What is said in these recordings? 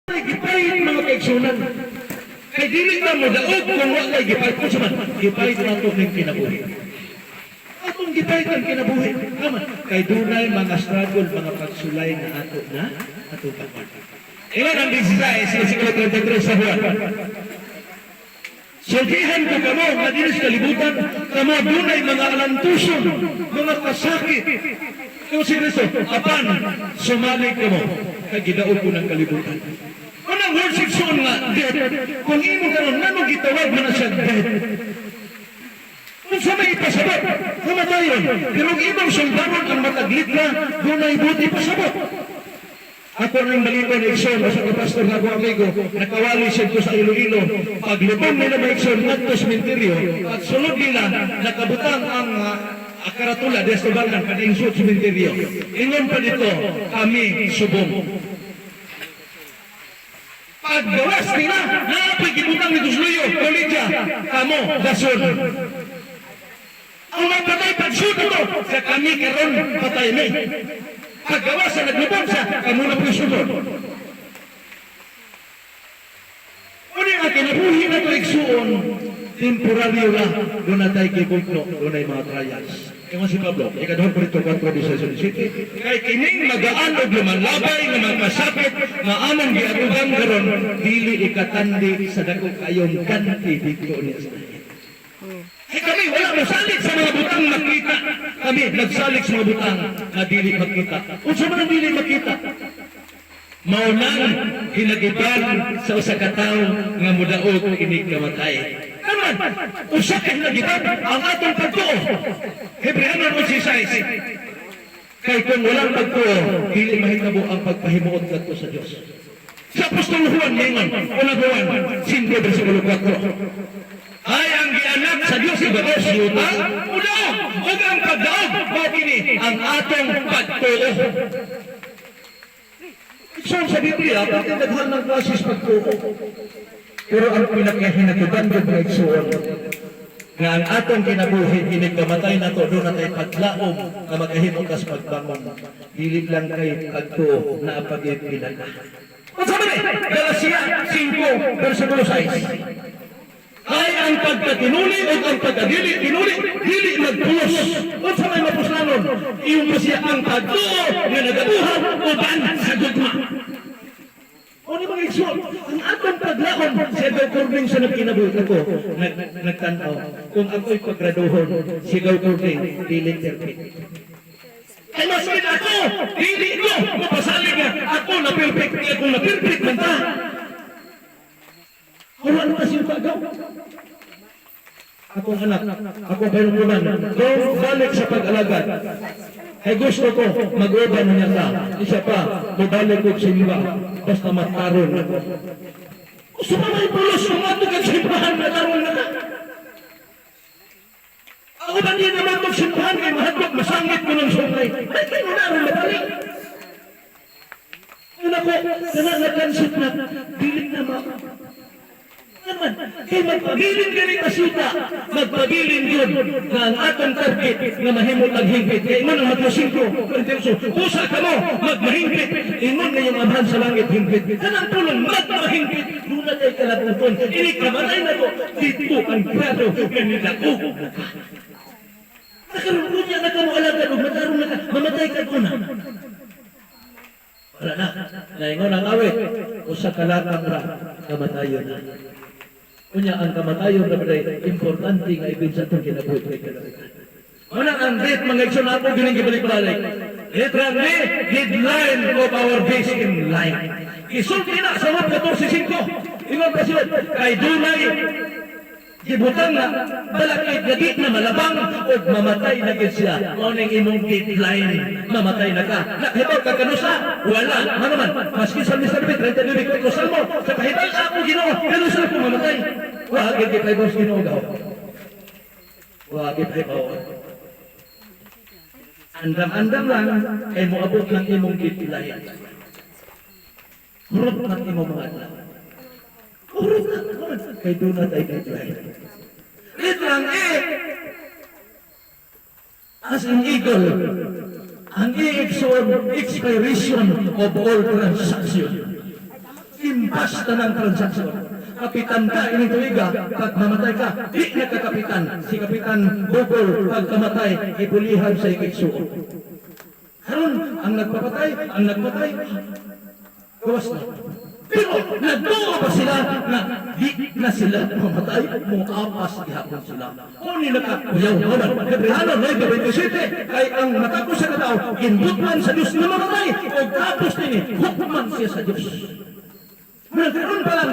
Gipahit mga kaigsunan. Kay dili na mo daog kung wala gipahit ko sa man. Gipahit na ito ng kinabuhi. Atong gipahit ang kinabuhi. Tama. Kay dunay mga struggle, mga pagsulay na ato na ato pagpag. Ilan ang 16, siguro 33 sa buwan. Sultihan ko kamo, madinis kalibutan, kamo dunay mga alantuson, mga kasakit. Kung si Cristo, apan, sumali kamo, kay gidaog ko ng kalibutan. Unang worship song nga, dead. Kung imo karon nanong gitawag mo na siya dead. Kung sa may ipasabot, kamatayon. Pero ang ibang sumbaron ang mataglit na, dunay buti pasabot. Ako rin balito ni Ikson, sa kapastor na ako amigo, nakawali siya ko sa Iloilo. Paglubong nila na Ikson, nagto sementeryo, at sunod nila, nakabutang ang karatula, destobalan, kading suot sementeryo. Ingon pa dito, kami subong. Paggawas nila, napagibutang ni Dusluyo, Kolidya, kamo, Dason. Ang magpatay pagsuto to, sa kami karon patay na. Paggawas sa naglubong sa, kamo na po sunod. Uli ang kinabuhi na ito iksuon, temporaryo na, doon na tayo kibugno, doon ay mga trials. Ewan si Pablo, ikaduhan po rito 4:17. Kay kining magaan o lumalabay na magpasakit, maamang giatugang karon dili ikatandi sa dako kayong ganti dito niya sa langit. Kami wala masalig sa mga butang makita. Kami nagsalig sa mga butang na dili makita. Kung sa mga dili makita, maunang hinagiban sa usa ka tawo nga mudaog inig namatay. Naman, usa ka hinagiban ang atong pagtuo. Hebreano 11:6. Kay kung walang pagtuo, dili mahitabo ang pagpahimuot kadto sa Dios. Sa Apostol Juan ningon, unang Juan 5:4. Ay ang gianak sa Dios ibabaw yuta, udaog, ug ang pagdaog mao kini ang atong pagtuo. Sa Biblia, pagkakadhan ng klases pagtuo. Pero ang pinakahinatudan ko na igsuon, nga ang atong kinabuhi, inigkamatay na to, doon na tayo paglaom na magkahimutas pagbangon. Dili lang kay pagtuo na pag-ipinaka. At sabi ni, Galatia 5:6. Ay ang pagkatinuli o ang pagkadili, tinuli, dili magpulos. O sa may mapuslanon, iyong mo siya ang pagtuo na nagabuhan o ban sa gugma. O ni mga igsoon, ang atong paglaon, sigaw kording sa nagkinabuhi ako, nagtanaw, kung ako'y paggraduhon, sigaw kording, dili terpit. Ay masin ako, dili ko, mapasalig nga, ako na perfect, ako na perfect man ta. Wala na kasing pagaw. Akong anak, akong kailungunan, kung balik sa pag-alagad, ay gusto ko, mag-uban na niya ka. Isa pa, mabalik ko simba, basta mataron ako. Gusto mo may pulos, umatog ang simbahan, mataron na ka. Ako ba din naman magsimbahan, kay mahadlok, masangit ko ng sungay. Ay, kayo na rin mabalik. Yun ako, nananakansit na, pilit na mga. Naman, kay magpabilin ka rin kasita, magpabilin yun na ang atong target na mahimot ang hingpit. Kaya mo na maglasing ko, pusa ka mo, magmahingpit. Ingon na yung amahan sa langit hingpit. Kanang tulong, magmahingpit. Luna tayo kalabuton, inikamatay na to. Dito ang grado, ganilako. Nakaroon niya na ka mo alagad, mataroon na ka, mamatay ka doon na. Wala na, naingon ang awit, usa kalakang ra, kamatayon na. Kunya ang kamatayon na balay, importante nga ibinsa itong kinabuhi kay kalabutan. Una ang date, mga ikso na po, gining gibalik-balik. Literally, headline of our base in line. Isulti na sa mga 14.5. Ingon pa sila, kay dunay, gibutang na, balakit gagit na malabang, o mamatay na gid siya. Morning imong deadline, mamatay na ka. Nakhibaw ka kanusa, wala. Manaman, maski sa Mr. Bit, 32 ko salmo, sa kahibay ako Ginoo, kanusa ko mamatay. Wagit kay boss Ginoo gaw. Wagit kay bawa. Andam-andam lang, ay moabot ng imong deadline. Hurot ng imong mga adlaw. Hurot na, kay doon na tayo deadline. Ito lang as in eagle, ang expiration of all transaction. impas na ng transaksyon. Kapitan ka, ining tuwiga, pag mamatay ka, di na ka kapitan. Si Kapitan Bogol, pag kamatay, ipulihan sa ikiksuo. Karon ang nagpapatay, gawas na. Pero nagtuwa pa sila na di na sila mamatay, apas ihapon sila. Kung nilakakuyaw naman, Hebrehano 9:27, kay ang matapos sa katao, ginbutman sa Diyos na mamatay, o tapos din, hukman siya sa Diyos. Nagkaroon pa lang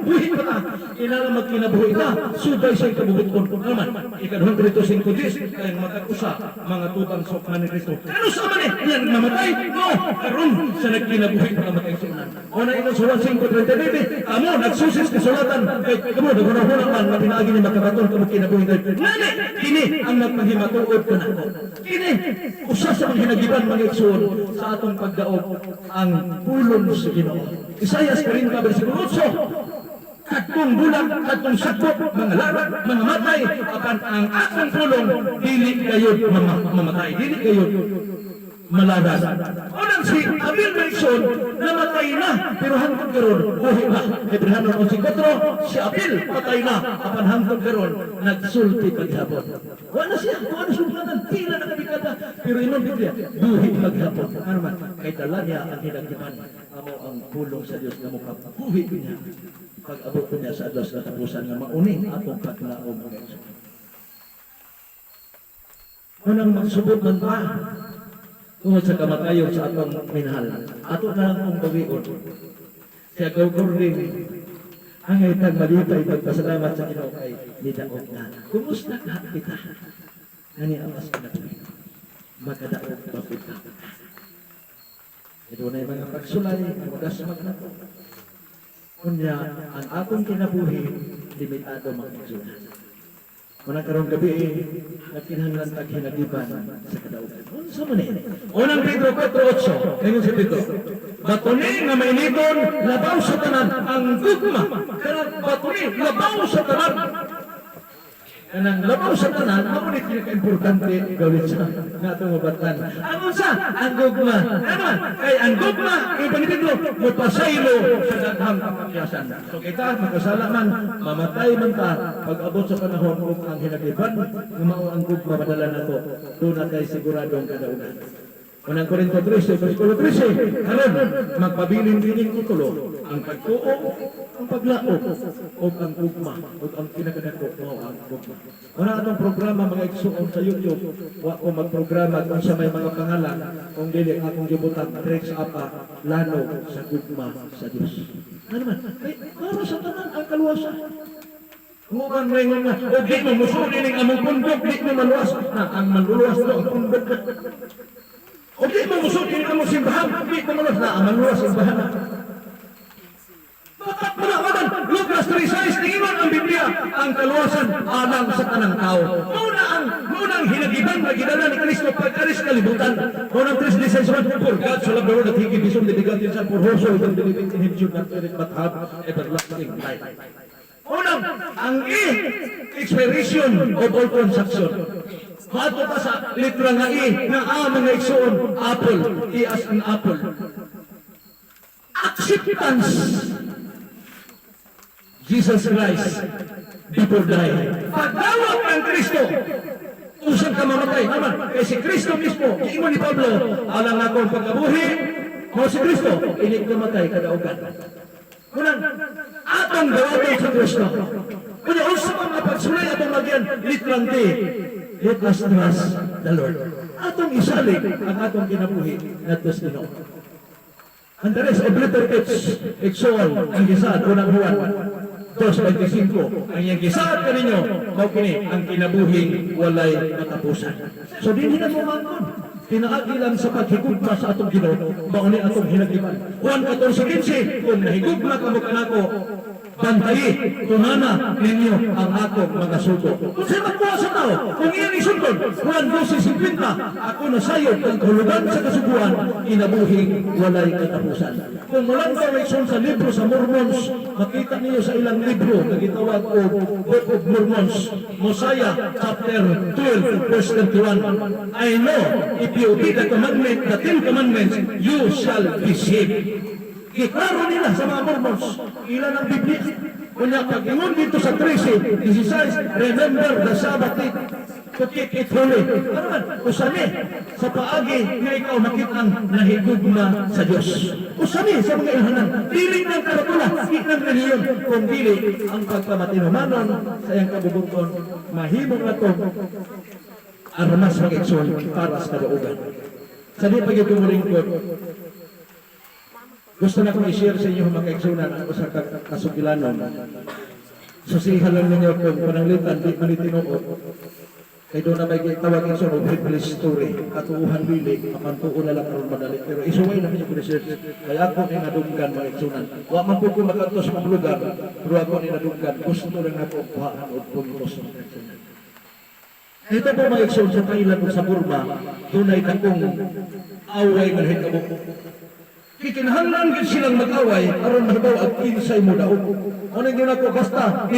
buhin pa na. Kailangan magkinabuhi ka, subay siya'y kabubuton ko naman. Ikadhong Krito 5:10, kaya matakusa, mga tutang sokman ni Kristo. Ano sa man yan mamatay? No, karoon sa nagkinabuhi pa namatay sunan. O na ito sa 5:29, amo, nagsusis kasulatan, kay kamo, nagunahunang man, na pinaagi ni makabaton, kamo kinabuhi kayo. Nani, kini ang nagpahimatuod ko na ako. Kini, usa sa mga hinagiban mga iksuon sa atong pagdaog ang pulong sa Ginoo. Isaias 40 versikulo 8, katong bulag, katong sakop, mga larat, mga matay, apan ang akong pulong, dili kayo mamatay, dili kayo maladas. Unang si Abel Mason, namatay na, pero hanggang karon, buhay pa. Hebrehano 11:4, si Abel, patay na, apan hanggang karon, nagsulti paghapon. Wala siya, wala sultanan, pila na kabikata, pero inong Biblia, buhay paghapon. Ano man, kay dala niya ang hinagdiman, amo ang pulong sa Diyos na mukha, buhay niya. Pag-abot ko niya sa Diyos na tapusan nga mauning atong paglaom ng Diyos. Unang magsubot man pa, tungod sa kamatayon sa atong minahal, ato na lang kong bawion. Kaya gawin ang itang malipay pagpasalamat sa Ginoo kay nidaog na. Kumusta ka kita? Ngani amas ka na ito. Magkadaog bakit ka. Ito na yung mga pagsulay, magas magnato. Kunya, ang akong kinabuhi, limitado mga igsunan. Unang karong gabi, nagkinahanglan tag hinagiban sa kadaugan. Ano sa man Unang Pedro 4:8, ngayon si Pedro. Batuni nga mainiton, labaw sa tanan, ang gugma. Kaya batuni, labaw sa tanan. Kanang labaw sa tanan, ako ni pinaka-importante gawin sa natong mabatan. Ang sa, ang gugma. Naman, kay ang gugma, kay Pedro, mapasaylo sa daghang kapakyasan. So kita, magkasala man, mamatay man ta, pag-abot sa panahon kung ang hinagiban, mao ang gugma madala na to, doon na tayo siguradong kadaugan. Unang Korinto 13, versikulo 13, karon magpabilin-bilin ko tulo, ang pagtuo, ang paglaok, o ang gugma, o ang pinakadako mo ang gugma. Wala atong programa mga igsuon sa YouTube, wa ko magprograma kung sa may mga pangalan, kung dili akong gibutan, tricks apa, lano sa gugma sa Diyos. Ano man? Para sa tanan ang kaluwasan. Mukhang may nga, o di mo musunin ang among pundok, di mo maluwas na, ang maluluwas do ang pundok. O di mo musunin ang among simbahan, di mo maluwas na, ang maluluwas simbahan. Bakit malawanan? Lucas 3:6, tingnan ang Biblia, ang kaluwasan alang sa tanang tao. Munang hinagiban na ginala ni Kristo pag-aris kalibutan. Unang 3:16, for God so loved the world that He gave His only begotten Son, for whosoever believeth in Him should not perish but have everlasting life. Unang, ang expiration of all transaction. Mato pa sa litra nga na mga igsoon, apple, as an apple. Acceptance. Jesus Christ before dying. Pagdawat ng Kristo, usang ka mamatay naman. Kaya si Kristo mismo, iimo ni Pablo, alang ako ang pagkabuhi, mo si Kristo, inig namatay kadaugan. Kunang, atong gawatan sa Kristo. Kunya, usap ang pagsulay atong magyan, litrang D. Let us trust the Lord. Atong isalig ang atong kinabuhi na Diyos Ginoo. And the rest obliterates exol ang gisad unang Juan 2:25. Ang iyang gisad kaninyo mao kini ang kinabuhing walay katapusan. So dinhi na mo mangkon. Pinaagi lang sa paghigugma sa atong Ginoo, mao ni atong hinagiban. Juan 14:15, kung nahigugma kamo kanako, bantayi, tunana ninyo ang akong mga sugo. Kung sa'yo magkuha sa tao, kung iyan isundon, Juan 12:50, ako na sayod ang kahulugan sa kasuguan, kinabuhing walay katapusan. Kung walang direction sa libro sa Mormons, makita niyo sa ilang libro na gitawag o Book of Mormons, Mosiah chapter 12, verse 21, I know if you obey the commandment, the 10 commandments, you shall be saved. Giklaro nila sa mga Mormons. Ilan ang Biblia. Kunya, pag-ingon dito sa 13:16, remember the Sabbath day to keep it holy. Ano man, usani, sa paagi nga ikaw makitang nahigugma sa Diyos. Usani sa mga ilahanan, dili ng karatula, di ng reliyon, kung dili ang pagkamatinumanon sa iyang kabubuton, mahimong na ito, armas mag-ekson para sa kadaugan. Sa di pag-itumuringkod, gusto na kong i-share sa inyo mga kaigsunan ang usa ka kasugilanon. Susihan lang ninyo kung pananglitan, di manitinuot. Kaya doon na may tawag yung sunod, Bible story, katuuhan bili, kapantuon na lang karoon madali. Pero isuway na ninyo ko research, kaya ako ni nadunggan mga kaigsunan. Wa man po ko makanto sa mga lugar, pero ako ni nadunggan, gusto lang ako kuhaan o puntos mga kaigsunan. Ito po mga kaigsunan sa Thailand o sa Burma, tunay na kong away ng hitabo. Kikinahanglan gid silang mag-away aron mahibaw ang kinsay mo daog. Ano gyud ako basta